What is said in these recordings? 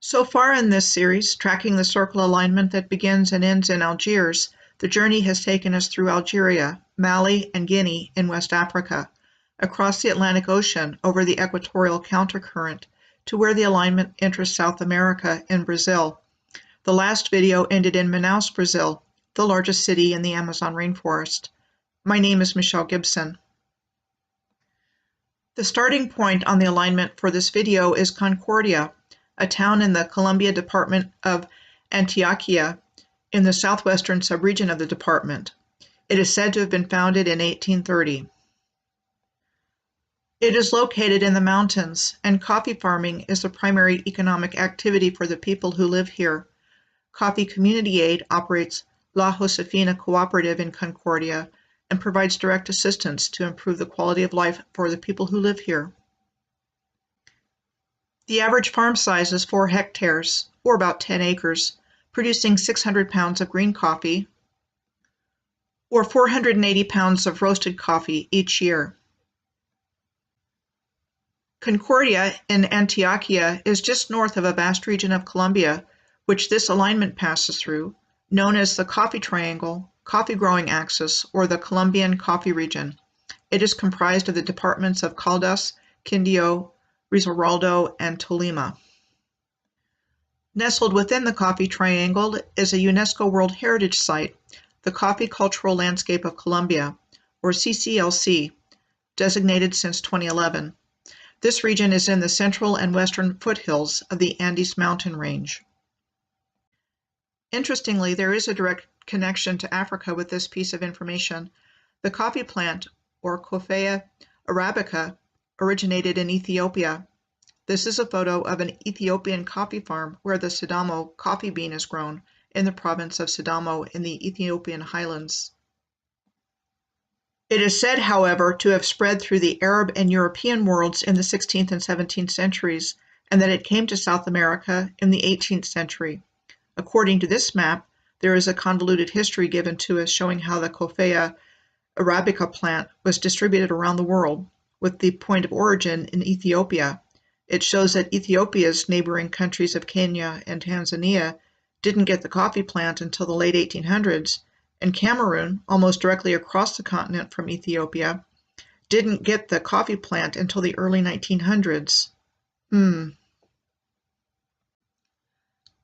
So far in this series, tracking the circle alignment that begins and ends in Algiers, the journey has taken us through Algeria, Mali, and Guinea in West Africa, across the Atlantic Ocean over the equatorial countercurrent to where the alignment enters South America in Brazil. The last video ended in Manaus, Brazil, the largest city in the Amazon rainforest. My name is Michelle Gibson. The starting point on the alignment for this video is Concordia, a town in the Colombian Department of Antioquia in the southwestern subregion of the department. It is said to have been founded in 1830. It is located in the mountains, and coffee farming is the primary economic activity for the people who live here. Coffee Community Aid operates La Josefina Cooperative in Concordia and provides direct assistance to improve the quality of life for the people who live here. The average farm size is 4 hectares, or about 10 acres, producing 600 pounds of green coffee, or 480 pounds of roasted coffee each year. Concordia in Antioquia is just north of a vast region of Colombia, which this alignment passes through, known as the Coffee Triangle, Coffee Growing Axis, or the Colombian Coffee Region. It is comprised of the departments of Caldas, Quindío, Risaraldo, and Tolima. Nestled within the Coffee Triangle is a UNESCO World Heritage Site, the Coffee Cultural Landscape of Colombia, or CCLC, designated since 2011. This region is in the central and western foothills of the Andes mountain range. Interestingly, there is a direct connection to Africa with this piece of information. The coffee plant, or Coffea arabica, originated in Ethiopia. This is a photo of an Ethiopian coffee farm where the Sidamo coffee bean is grown in the province of Sidamo in the Ethiopian highlands. It is said, however, to have spread through the Arab and European worlds in the 16th and 17th centuries, and that it came to South America in the 18th century. According to this map, there is a convoluted history given to us showing how the Coffea arabica plant was distributed around the world, with the point of origin in Ethiopia. It shows that Ethiopia's neighboring countries of Kenya and Tanzania didn't get the coffee plant until the late 1800s, and Cameroon, almost directly across the continent from Ethiopia, didn't get the coffee plant until the early 1900s.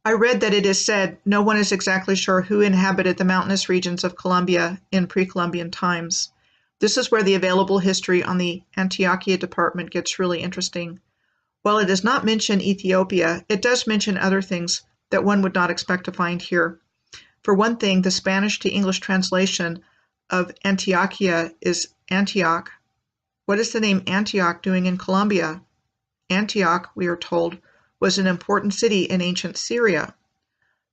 I read that it is said no one is exactly sure who inhabited the mountainous regions of Colombia in pre-Columbian times. This is where the available history on the Antioquia department gets really interesting. While it does not mention Ethiopia, it does mention other things that one would not expect to find here. For one thing, the Spanish to English translation of Antioquia is Antioch. What is the name Antioch doing in Colombia? Antioch, we are told, was an important city in ancient Syria.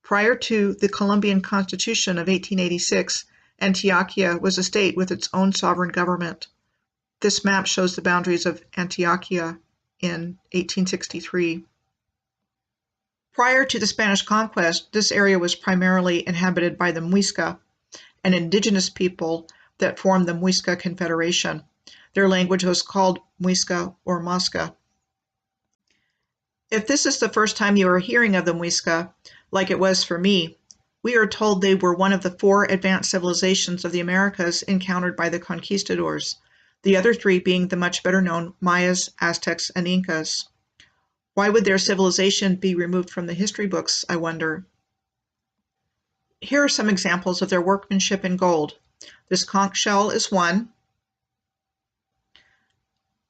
Prior to the Colombian Constitution of 1886, Antioquia was a state with its own sovereign government. This map shows the boundaries of Antioquia in 1863. Prior to the Spanish conquest, this area was primarily inhabited by the Muisca, an indigenous people that formed the Muisca Confederation. Their language was called Muisca or Muisca. If this is the first time you are hearing of the Muisca, like it was for me, we are told they were one of the 4 advanced civilizations of the Americas encountered by the conquistadors, the other 3 being the much better known Mayas, Aztecs, and Incas. Why would their civilization be removed from the history books, I wonder? Here are some examples of their workmanship in gold. This conch shell is one,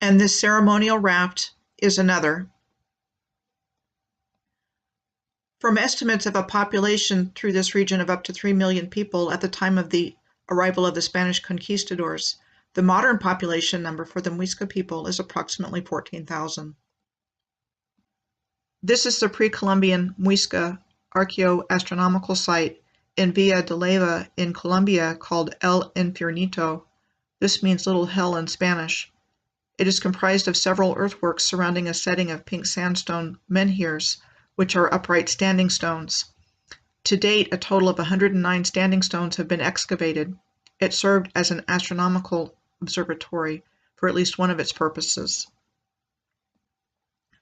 and this ceremonial raft is another. From estimates of a population through this region of up to 3 million people at the time of the arrival of the Spanish conquistadors, the modern population number for the Muisca people is approximately 14,000. This is the pre-Columbian Muisca archaeoastronomical site in Villa de Leyva in Colombia called El Infiernito. This means Little Hell in Spanish. It is comprised of several earthworks surrounding a setting of pink sandstone menhirs, which are upright standing stones. To date, a total of 109 standing stones have been excavated. It served as an astronomical observatory for at least one of its purposes.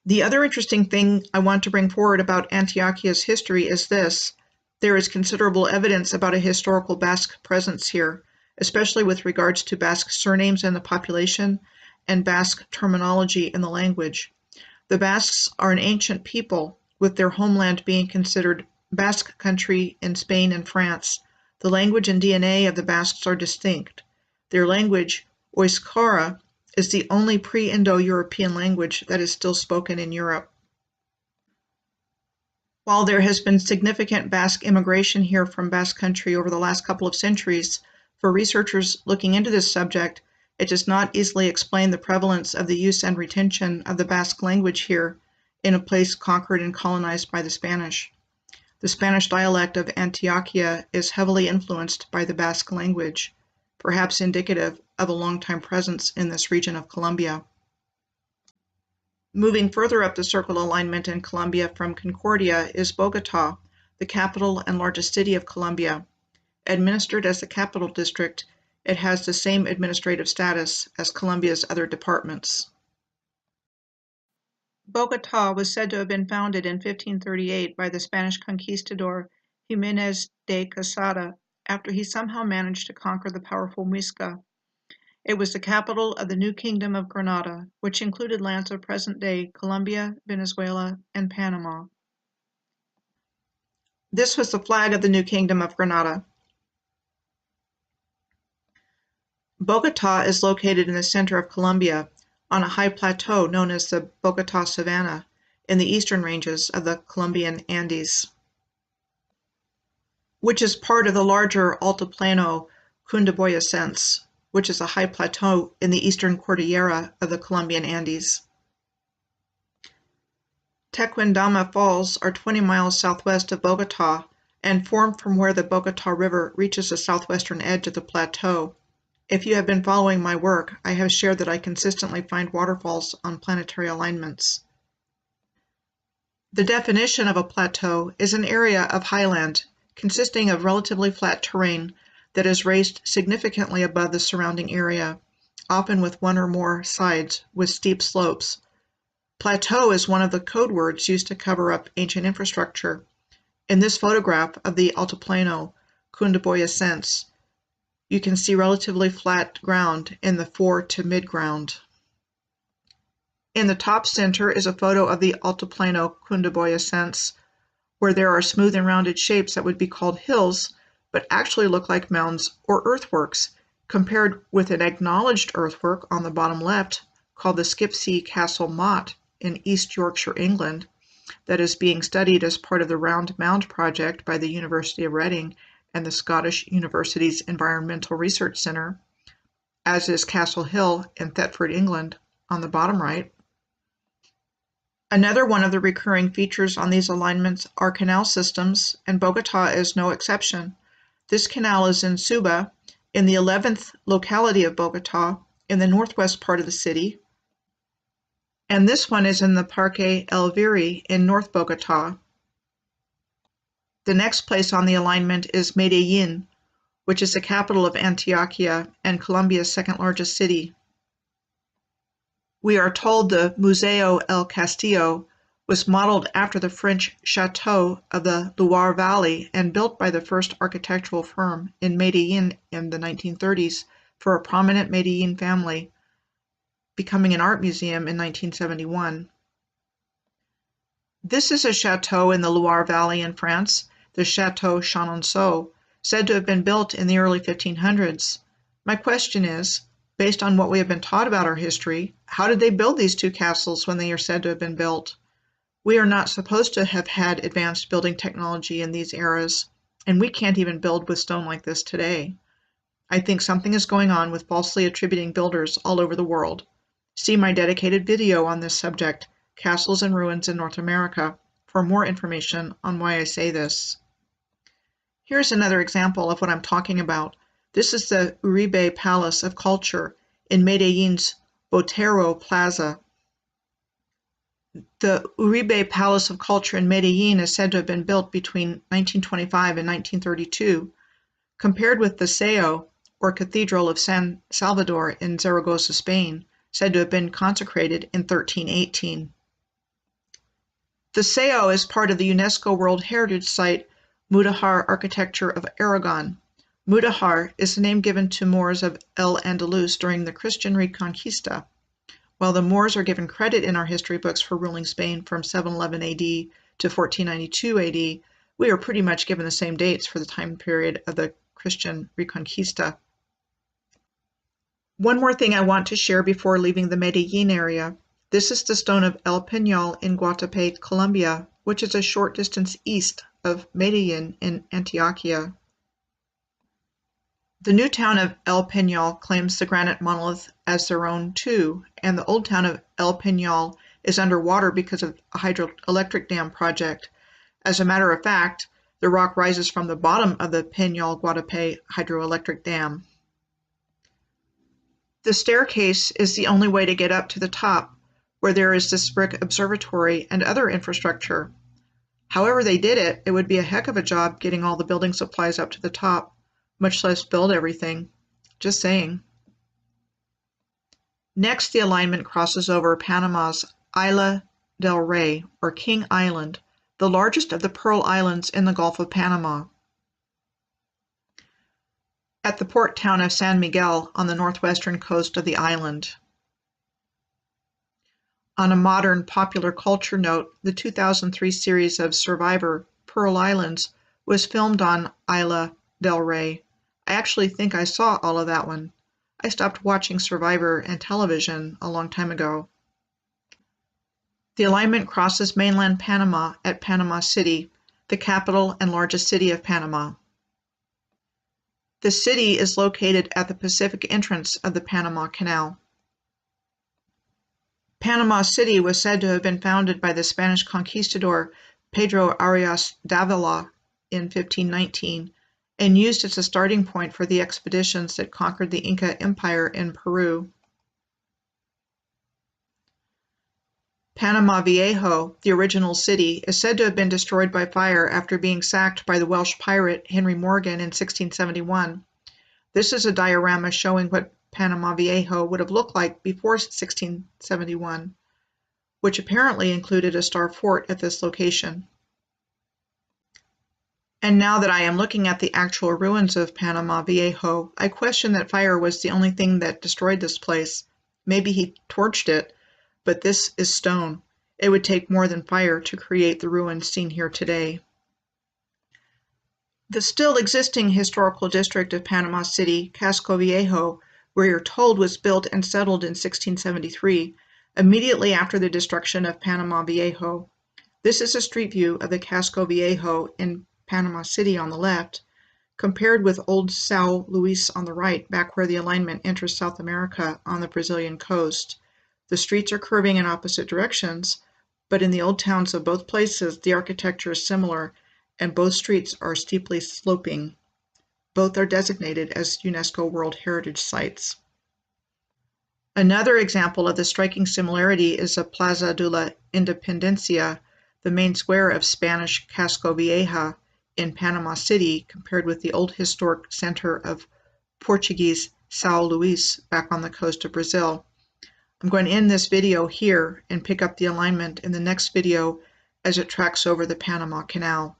The other interesting thing I want to bring forward about Antiochia's history is this. There is considerable evidence about a historical Basque presence here, especially with regards to Basque surnames in the population and Basque terminology in the language. The Basques are an ancient people, with their homeland being considered Basque country in Spain and France. The language and DNA of the Basques are distinct. Their language, Euskara, is the only pre-Indo-European language that is still spoken in Europe. While there has been significant Basque immigration here from Basque country over the last couple of centuries, for researchers looking into this subject, it does not easily explain the prevalence of the use and retention of the Basque language here in a place conquered and colonized by the Spanish. The Spanish dialect of Antioquia is heavily influenced by the Basque language, perhaps indicative of a long-time presence in this region of Colombia. Moving further up the circle alignment in Colombia from Concordia is Bogota, the capital and largest city of Colombia. Administered as the capital district, it has the same administrative status as Colombia's other departments. Bogota was said to have been founded in 1538 by the Spanish conquistador Jimenez de Quesada, after he somehow managed to conquer the powerful Muisca. It was the capital of the new Kingdom of Granada, which included lands of present-day Colombia, Venezuela, and Panama. This was the flag of the new Kingdom of Granada. Bogota is located in the center of Colombia, on a high plateau known as the Bogota Savanna, in the eastern ranges of the Colombian Andes, which is part of the larger Altiplano Cundiboyacense, which is a high plateau in the eastern cordillera of the Colombian Andes. Tequendama Falls are 20 miles southwest of Bogota and form from where the Bogota River reaches the southwestern edge of the plateau. If you have been following my work, I have shared that I consistently find waterfalls on planetary alignments. The definition of a plateau is an area of highland consisting of relatively flat terrain that is raised significantly above the surrounding area, often with one or more sides with steep slopes. Plateau is one of the code words used to cover up ancient infrastructure. In this photograph of the Altiplano Cundiboyacense, you can see relatively flat ground in the fore to mid-ground. In the top center is a photo of the Altiplano Cundiboyacense, where there are smooth and rounded shapes that would be called hills, but actually look like mounds or earthworks, compared with an acknowledged earthwork on the bottom left called the Skipsea Castle Motte in East Yorkshire, England, that is being studied as part of the Round Mound project by the University of Reading and the Scottish University's Environmental Research Centre, as is Castle Hill in Thetford, England, on the bottom right. Another one of the recurring features on these alignments are canal systems, and Bogota is no exception. This canal is in Suba, in the 11th locality of Bogota, in the northwest part of the city, and this one is in the Parque El Viri in North Bogota. The next place on the alignment is Medellin, which is the capital of Antioquia and Colombia's second largest city. We are told the Museo El Castillo was modeled after the French chateau of the Loire Valley and built by the first architectural firm in Medellin in the 1930s for a prominent Medellin family, becoming an art museum in 1971. This is a chateau in the Loire Valley in France, the Chateau Chenonceau, said to have been built in the early 1500s. My question is, based on what we have been taught about our history, how did they build these two castles when they are said to have been built? We are not supposed to have had advanced building technology in these eras, and we can't even build with stone like this today. I think something is going on with falsely attributing builders all over the world. See my dedicated video on this subject, Castles and Ruins in North America, for more information on why I say this. Here's another example of what I'm talking about. This is the Uribe Palace of Culture in Medellin's Botero Plaza. The Uribe Palace of Culture in Medellin is said to have been built between 1925 and 1932, compared with the Seo, or Cathedral of San Salvador in Zaragoza, Spain, said to have been consecrated in 1318. The Seo is part of the UNESCO World Heritage Site Mudéjar Architecture of Aragon. Mudéjar is the name given to Moors of El Andalus during the Christian Reconquista. While the Moors are given credit in our history books for ruling Spain from 711 AD to 1492 AD, we are pretty much given the same dates for the time period of the Christian Reconquista. One more thing I want to share before leaving the Medellin area. This is the stone of El Peñol in Guatapé, Colombia, which is a short distance east of Medellin in Antioquia. The new town of El Peñol claims the granite monolith as their own too, and the old town of El Peñol is underwater because of a hydroelectric dam project. As a matter of fact, the rock rises from the bottom of the Peñol Guatapé hydroelectric dam. The staircase is the only way to get up to the top, where there is this brick observatory and other infrastructure. However they did it, it would be a heck of a job getting all the building supplies up to the top, much less build everything. Just saying. Next, the alignment crosses over Panama's Isla del Rey, or King Island, the largest of the Pearl Islands in the Gulf of Panama, at the port town of San Miguel on the northwestern coast of the island. On a modern popular culture note, the 2003 series of Survivor, Pearl Islands, was filmed on Isla del Rey. I actually think I saw all of that one. I stopped watching Survivor and television a long time ago. The alignment crosses mainland Panama at Panama City, the capital and largest city of Panama. The city is located at the Pacific entrance of the Panama Canal. Panama City was said to have been founded by the Spanish conquistador Pedro Arias Davila in 1519 and used as a starting point for the expeditions that conquered the Inca Empire in Peru. Panama Viejo, the original city, is said to have been destroyed by fire after being sacked by the Welsh pirate Henry Morgan in 1671. This is a diorama showing what Panama Viejo would have looked like before 1671, which apparently included a star fort at this location. And now that I am looking at the actual ruins of Panama Viejo, I question that fire was the only thing that destroyed this place. Maybe he torched it, but this is stone. It would take more than fire to create the ruins seen here today. The still existing historical district of Panama City, Casco Viejo, we are told was built and settled in 1673, immediately after the destruction of Panama Viejo. This is a street view of the Casco Viejo in Panama City on the left, compared with Old São Luís on the right, back where the alignment enters South America on the Brazilian coast. The streets are curving in opposite directions, but in the old towns of both places, the architecture is similar, and both streets are steeply sloping. Both are designated as UNESCO World Heritage Sites. Another example of the striking similarity is the Plaza de la Independencia, the main square of Spanish Casco Vieja in Panama City, compared with the old historic center of Portuguese São Luís back on the coast of Brazil. I'm going to end this video here and pick up the alignment in the next video as it tracks over the Panama Canal.